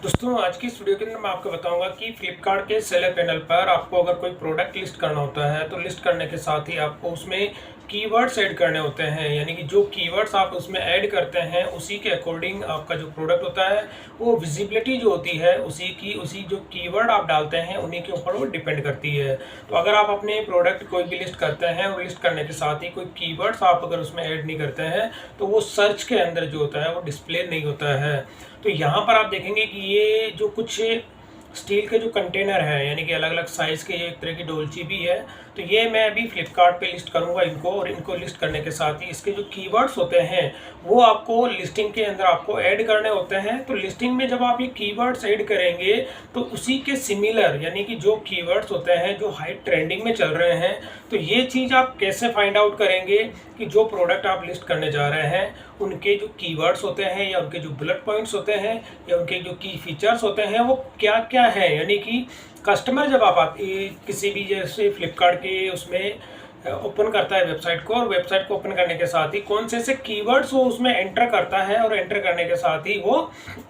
दोस्तों आज की इस वीडियो के अंदर मैं आपको बताऊंगा कि फ्लिपकार्ट के सेलर पैनल पर आपको अगर कोई प्रोडक्ट लिस्ट करना होता है तो लिस्ट करने के साथ ही आपको उसमें कीवर्ड्स ऐड करने होते हैं। यानी कि जो कीवर्ड्स आप उसमें ऐड करते हैं उसी के अकॉर्डिंग आपका जो प्रोडक्ट होता है वो विजिबिलिटी जो होती है उसी जो कीवर्ड आप डालते हैं उन्हीं के ऊपर वो डिपेंड करती है। तो अगर आप अपने प्रोडक्ट कोई भी लिस्ट करते हैं और लिस्ट करने के साथ ही कोई कीवर्ड्स आप अगर उसमें ऐड नहीं करते हैं तो वो सर्च के अंदर जो होता है वो डिस्प्ले नहीं होता है। तो यहाँ पर आप देखेंगे कि ये जो कुछ स्टील के जो कंटेनर हैं यानी कि अलग अलग साइज़ के, ये एक तरह की डोलची भी है। तो ये मैं अभी फ्लिपकार्ट पे लिस्ट करूँगा इनको, और इनको लिस्ट करने के साथ ही इसके जो कीवर्ड्स होते हैं वो आपको लिस्टिंग के अंदर आपको ऐड करने होते हैं। तो लिस्टिंग में जब आप ये कीवर्ड्स ऐड करेंगे तो उसी के सिमिलर यानी कि जो कीवर्ड्स होते हैं जो हाई ट्रेंडिंग में चल रहे हैं, तो ये चीज़ आप कैसे फाइंड आउट करेंगे कि जो प्रोडक्ट आप लिस्ट करने जा रहे हैं उनके जो कीवर्ड्स होते हैं या उनके जो बुलेट पॉइंट्स होते हैं या उनके जो की फीचर्स होते हैं वो क्या क्या है। यानी कि कस्टमर जब आप किसी भी जैसे फ्लिपकार्ट के उसमें ओपन करता है वेबसाइट को, और वेबसाइट को ओपन करने के साथ ही कौन से कीवर्ड्स वो उसमें एंटर करता है, और एंटर करने के साथ ही वो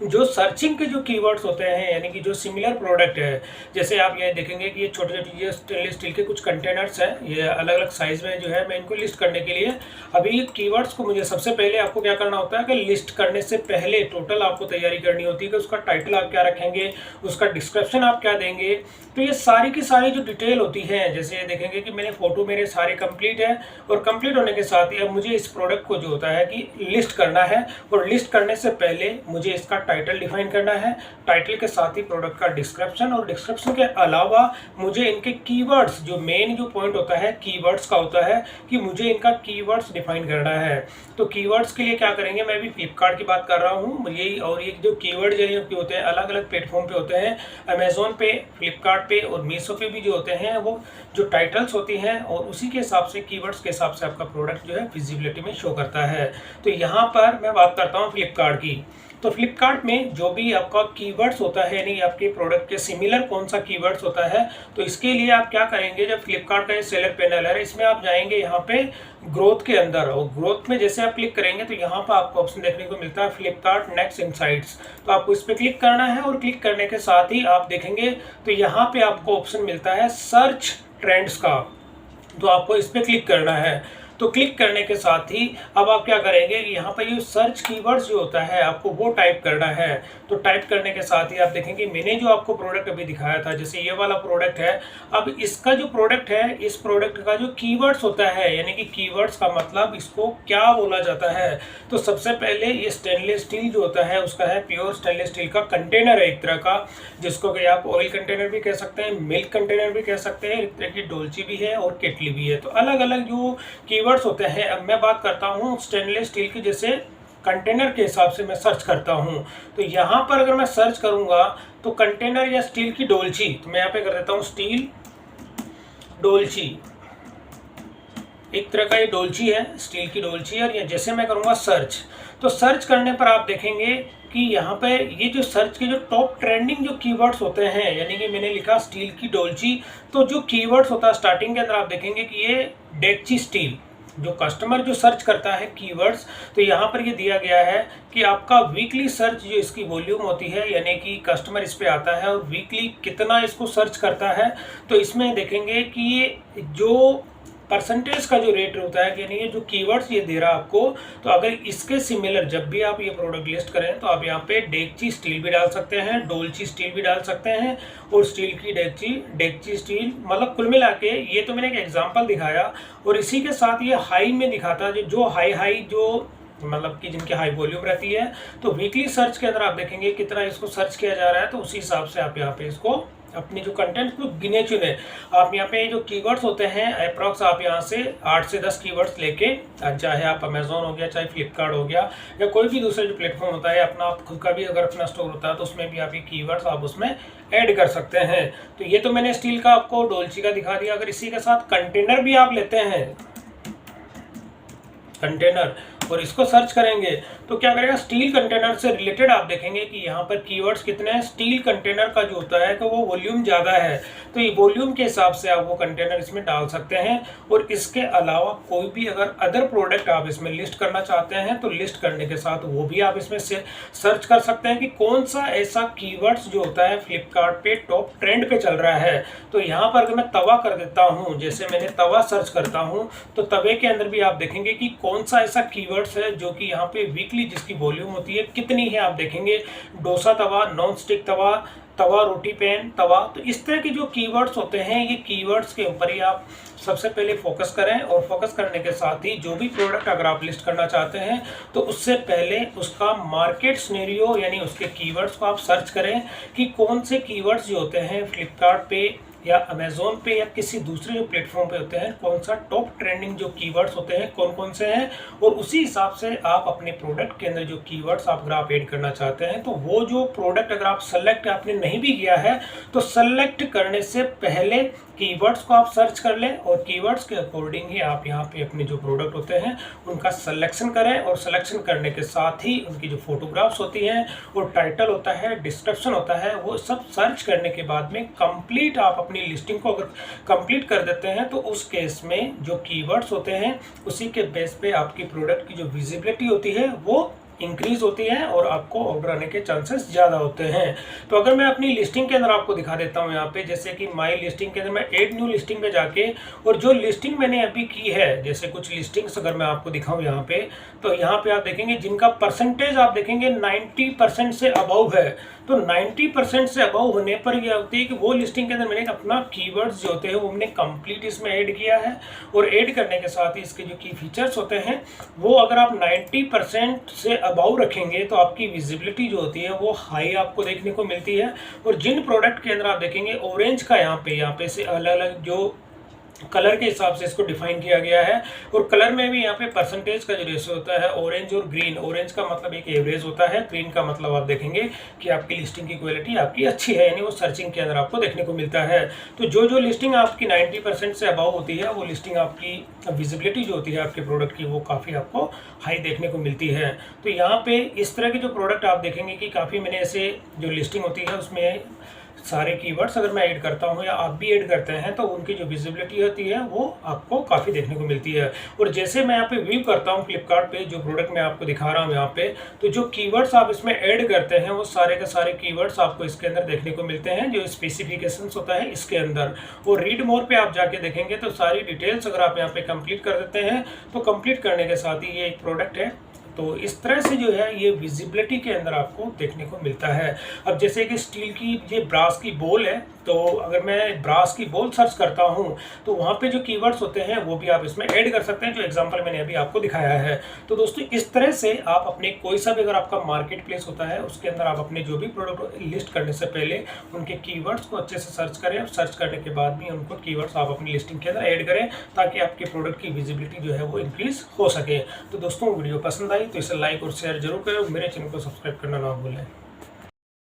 जो सर्चिंग के जो कीवर्ड्स होते हैं यानी कि जो सिमिलर प्रोडक्ट है, जैसे आप ये देखेंगे कि ये छोटे छोटे ये स्टेनलेस स्टील के कुछ कंटेनर्स हैं, ये अलग अलग साइज में जो है। मैं इनको लिस्ट करने के लिए अभी कीवर्ड्स को मुझे सबसे पहले आपको क्या करना होता है कि लिस्ट करने से पहले टोटल आपको तैयारी करनी होती है कि उसका टाइटल आप क्या रखेंगे, उसका डिस्क्रिप्शन आप क्या देंगे। तो ये सारी की सारी जो डिटेल होती है, जैसे ये देखेंगे कि मैंने फोटो मेरे सारे कंप्लीट है, और कंप्लीट होने के साथ ही अब मुझे इस प्रोडक्ट को जो होता है कि लिस्ट करना है, और लिस्ट करने से पहले मुझे इसका टाइटल डिफाइन करना है, टाइटल के साथ ही प्रोडक्ट का डिस्क्रिप्शन, और डिस्क्रिप्शन के अलावा मुझे इनके कीवर्ड्स, जो मेन जो पॉइंट होता है कीवर्ड्स का होता है कि मुझे इनका कीवर्ड्स डिफाइन करना है। तो कीवर्ड्स के लिए क्या करेंगे, मैं भी फ्लिपकार्ट की बात कर रहा हूँ यही, और ये जो कीवर्ड जो होते हैं अलग अलग प्लेटफॉर्म पे होते हैं, अमेजोन पे, फ्लिपकार्ट पे और मीशो पे भी जो होते हैं वो जो टाइटल्स होती हैं और उसी के हिसाब से कीवर्ड्स के हिसाब से आपका प्रोडक्ट जो है विजिबिलिटी में शो करता है। तो यहाँ पर मैं बात करता हूँ फ्लिपकार्ट की। तो फ्लिपकार्ट में जो भी आपका कीवर्ड्स होता है यानी आपके प्रोडक्ट के सिमिलर कौन सा कीवर्ड्स होता है, तो इसके लिए आप क्या करेंगे, जब फ्लिपकार्ट का ये सेलर पैनल है इसमें आप जाएंगे यहाँ पे ग्रोथ के अंदर, और ग्रोथ में जैसे आप क्लिक करेंगे तो यहाँ पर आपको ऑप्शन देखने को मिलता है फ्लिपकार्ट नेक्स्ट इनसाइट्स। तो आपको इस पर क्लिक करना है, और क्लिक करने के साथ ही आप देखेंगे तो यहाँ पे आपको ऑप्शन मिलता है सर्च ट्रेंड्स का, तो आपको इस पर क्लिक करना है। तो क्लिक करने के साथ ही अब आप क्या करेंगे, यहाँ पर ये सर्च कीवर्ड्स जो होता है आपको वो टाइप करना है। तो टाइप करने के साथ ही आप देखेंगे मैंने जो आपको प्रोडक्ट अभी दिखाया था, जैसे ये वाला प्रोडक्ट है, अब इसका जो प्रोडक्ट है इस प्रोडक्ट का जो कीवर्ड्स होता है यानी कि कीवर्ड्स का मतलब इसको क्या बोला जाता है। तो सबसे पहले ये स्टेनलेस स्टील जो होता है उसका है प्योर स्टेनलेस स्टील का कंटेनर है एक तरह का, जिसको कि आप ऑयल कंटेनर भी कह सकते हैं, मिल्क कंटेनर भी कह सकते हैं, एक तरह की डोलची भी है और केटली भी है। तो अलग अलग जो कीवर्ड्स होते हैं, अब मैं बात करता हूँ स्टेनलेस स्टील की, जैसे कंटेनर के हिसाब से मैं सर्च करता हूँ। तो यहाँ पर अगर मैं सर्च करूँगा तो कंटेनर या स्टील की डोलची, तो मैं यहाँ पे कर देता हूँ स्टील डोलची, एक तरह का ये डोलची है, स्टील की डोलची है। और ये जैसे मैं करूँगा सर्च, तो सर्च करने पर आप देखेंगे कि यहाँ पे ये जो सर्च के जो टॉप ट्रेंडिंग जो कीवर्ड्स होते हैं, यानी कि मैंने लिखा स्टील की डोलची, तो जो कीवर्ड्स होता है स्टार्टिंग के अंदर आप देखेंगे कि ये डेक्ची स्टील, जो कस्टमर जो सर्च करता है कीवर्ड्स, तो यहाँ पर ये दिया गया है कि आपका वीकली सर्च जो इसकी वॉल्यूम होती है यानी कि कस्टमर इस पे आता है और वीकली कितना इसको सर्च करता है। तो इसमें देखेंगे कि ये जो परसेंटेज का जो रेट होता है यानी ये जो कीवर्ड्स ये दे रहा है आपको, तो अगर इसके सिमिलर जब भी आप ये प्रोडक्ट लिस्ट करें तो आप यहाँ पे डेक्ची स्टील भी डाल सकते हैं, डोलची स्टील भी डाल सकते हैं, और स्टील की डेक्ची स्टील, मतलब कुल मिला के ये तो मैंने एक एग्जांपल दिखाया। और इसी के साथ ये हाई में दिखाता जो हाई जो मतलब कि जिनकी हाई वॉल्यूम रहती है, तो वीकली सर्च के अंदर आप देखेंगे कितना इसको सर्च किया जा रहा है, तो उसी हिसाब से आप यहाँ पे इसको अपनी जो कंटेंट को गिने चुने, आप यहाँ पे जो कीवर्ड्स होते हैं अप्रॉक्स आप यहाँ से 8 से 10 कीवर्ड्स लेके, चाहे आप अमेजोन हो गया, चाहे फ्लिपकार्ट हो गया, या कोई भी दूसरा जो प्लेटफॉर्म होता है अपना, आप खुद का भी अगर अपना स्टोर होता है तो उसमें भी आप ये कीवर्ड्स आप उसमें ऐड कर सकते हैं। तो ये तो मैंने स्टील का आपको डोलची का दिखा दिया। अगर इसी के साथ कंटेनर भी आप लेते हैं कंटेनर, और इसको सर्च करेंगे तो क्या करेगा, स्टील कंटेनर से रिलेटेड आप देखेंगे कि यहाँ पर कीवर्ड्स कितने हैं। स्टील कंटेनर का जो होता है तो वो वॉल्यूम ज़्यादा है, तो ये वॉल्यूम के हिसाब से आप वो कंटेनर इसमें डाल सकते हैं। और इसके अलावा कोई भी अगर अदर प्रोडक्ट आप इसमें लिस्ट करना चाहते हैं तो लिस्ट करने के साथ वो भी आप इसमें से सर्च कर सकते हैं कि कौन सा ऐसा कीवर्ड्स जो होता है फ्लिपकार्ट पे टॉप ट्रेंड पे चल रहा है। तो यहाँ पर अगर मैं तवा कर देता हूँ, जैसे मैंने तवा सर्च करता हूँ, तो तवे के अंदर भी आप देखेंगे कि कौन सा ऐसा कीवर्ड्स है जो कि यहाँ पे वीकली जिसकी वॉल्यूम होती है कितनी है। आप देखेंगे डोसा तवा, नॉन स्टिक तवा, तवा रोटी पैन तवा। तो इस तरह के जो कीवर्ड्स होते हैं, ये कीवर्ड्स के ऊपर ही आप सबसे पहले फोकस करें। और फोकस करने के साथ ही जो भी प्रोडक्ट अगर आप लिस्ट करना चाहते हैं तो उससे पहले उसका मार्केट सिनेरियो यानी उसके कीवर्ड्स को आप सर्च करें कि कौन से कीवर्ड्स जो होते हैं फ्लिपकार्ट पे या अमेज़ोन पे या किसी दूसरे जो प्लेटफॉर्म पे होते हैं, कौन सा टॉप ट्रेंडिंग जो कीवर्ड्स होते हैं कौन कौन से हैं। और उसी हिसाब से आप अपने प्रोडक्ट के अंदर जो कीवर्ड्स अगर आप ऐड करना चाहते हैं तो वो जो प्रोडक्ट अगर आप सेलेक्ट आपने नहीं भी किया है तो सेलेक्ट करने से पहले कीवर्ड्स को आप सर्च कर लें और कीवर्ड्स के अकॉर्डिंग ही आप यहाँ पे अपने जो प्रोडक्ट होते हैं उनका सिलेक्शन करें। और सिलेक्शन करने के साथ ही उनकी जो फोटोग्राफ्स होती हैं और टाइटल होता है, डिस्क्रिप्शन होता है, वो सब सर्च करने के बाद में कंप्लीट आप अपनी लिस्टिंग को अगर कंप्लीट कर देते हैं तो उस केस में जो कीवर्ड्स होते हैं उसी के बेस पे आपकी प्रोडक्ट की जो विजिबिलिटी होती है वो इंक्रीज होती है और आपको ऑर्डर आने के चांसेस ज़्यादा होते हैं। तो अगर मैं अपनी लिस्टिंग के अंदर आपको दिखा देता हूँ यहाँ पे, जैसे कि माई लिस्टिंग के अंदर मैं ऐड न्यू लिस्टिंग पे जाके और जो लिस्टिंग मैंने अभी की है, जैसे कुछ लिस्टिंग्स अगर मैं आपको दिखाऊँ यहाँ पे, तो यहाँ पे आप देखेंगे जिनका परसेंटेज आप देखेंगे 90% से अबव है। तो 90% से अबव होने पर यह होती है कि वो लिस्टिंग के अंदर मैंने अपना कीवर्ड्स जो होते हैं वो हमने कंप्लीट इसमें ऐड किया है। और ऐड करने के साथ ही इसके जो की फीचर्स होते हैं वो अगर आप 90% से अबाउ रखेंगे तो आपकी विजिबिलिटी जो होती है वो हाई आपको देखने को मिलती है। और जिन प्रोडक्ट के अंदर आप देखेंगे ऑरेंज का यहाँ पे से अलग अलग जो कलर के हिसाब से इसको डिफाइन किया गया है। और कलर में भी यहाँ पे परसेंटेज का जो रेशियो होता है ऑरेंज और ग्रीन, ऑरेंज का मतलब एक एवरेज होता है, ग्रीन का मतलब आप देखेंगे कि आपकी लिस्टिंग की क्वालिटी आपकी अच्छी है, यानी वो सर्चिंग के अंदर आपको देखने को मिलता है। तो जो जो लिस्टिंग आपकी 90% से अबाव होती है वो लिस्टिंग आपकी विजिबिलिटी जो होती है आपके प्रोडक्ट की वो काफ़ी आपको हाई देखने को मिलती है। तो यहाँ पे इस तरह के जो प्रोडक्ट आप देखेंगे कि काफ़ी मैंने ऐसे जो लिस्टिंग होती है उसमें सारे कीवर्ड्स अगर मैं ऐड करता हूं या आप भी ऐड करते हैं तो उनकी जो विजिबिलिटी होती है वो आपको काफ़ी देखने को मिलती है। और जैसे मैं यहाँ पे व्यू करता हूं फ्लिपकार्ट पे, जो प्रोडक्ट मैं आपको दिखा रहा हूं यहाँ पे, तो जो कीवर्ड्स आप इसमें ऐड करते हैं वो सारे के सारे कीवर्ड्स आपको इसके अंदर देखने को मिलते हैं जो स्पेसिफिकेशंस होता है इसके अंदर। और रीड मोर पे आप जाके देखेंगे तो सारी डिटेल्स अगर आप यहाँ पे कंप्लीट कर देते हैं तो कंप्लीट करने के साथ ही ये एक प्रोडक्ट है। तो इस तरह से जो है ये विजिबिलिटी के अंदर आपको देखने को मिलता है। अब जैसे कि स्टील की ये ब्रास की बोल है, तो अगर मैं ब्रास की बोल सर्च करता हूं तो वहां पे जो कीवर्ड्स होते हैं वो भी आप इसमें ऐड कर सकते हैं, जो एग्जांपल मैंने अभी आपको दिखाया है। तो दोस्तों इस तरह से आप अपने कोई सा भी अगर आपका मार्केट प्लेस होता है उसके अंदर आप अपने जो भी प्रोडक्ट लिस्ट करने से पहले उनके कीवर्ड्स को अच्छे से सर्च करें। और सर्च करने के बाद भी उनको कीवर्ड्स आप अपनी लिस्टिंग के अंदर ऐड करें ताकि आपके प्रोडक्ट की विजिबिलिटी जो है वो इंक्रीज हो सके। तो दोस्तों वीडियो पसंद आई तो इसे लाइक और शेयर जरूर करें और मेरे चैनल को सब्सक्राइब करना ना भूलें।